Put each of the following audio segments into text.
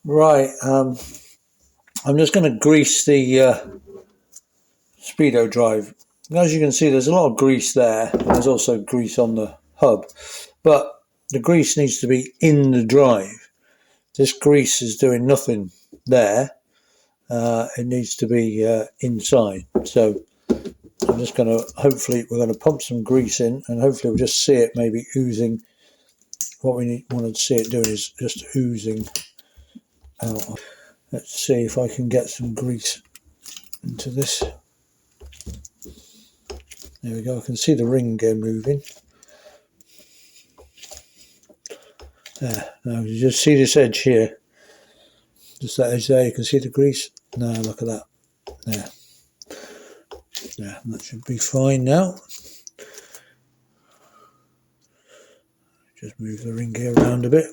Right, I'm just going to grease the Speedo drive. As you can see, there's a lot of grease there. There's also grease on the hub, but the grease needs to be in the drive. This grease is doing nothing there. It needs to be inside. So I'm just going to, hopefully we're going to pump some grease in, and hopefully we'll just see it maybe oozing. What we want to see it doing is just oozing out. Let's see if I can get some grease into this. There we go, I can see the ring gear moving. There, now you just see this edge here. Just that edge there, you can see the grease. Now look at that. There. Yeah, that should be fine now. Just move the ring gear around a bit.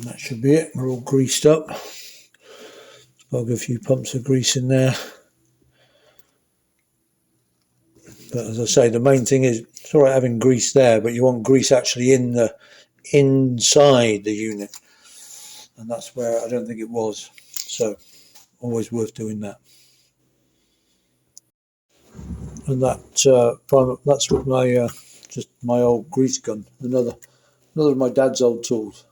That should be it. We're all greased up. I'll give a few pumps of grease in there. But as I say, the main thing is it's all right having grease there, but you want grease actually in the inside the unit, and that's where I don't think it was. So always worth doing that. And that's with my just my old grease gun, another of my dad's old tools.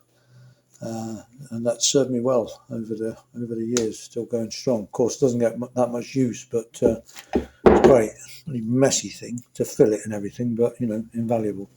And that served me well over the years, still going strong. Of course, doesn't get that much use, but it's great. Really messy thing to fill it and everything, but you know, invaluable.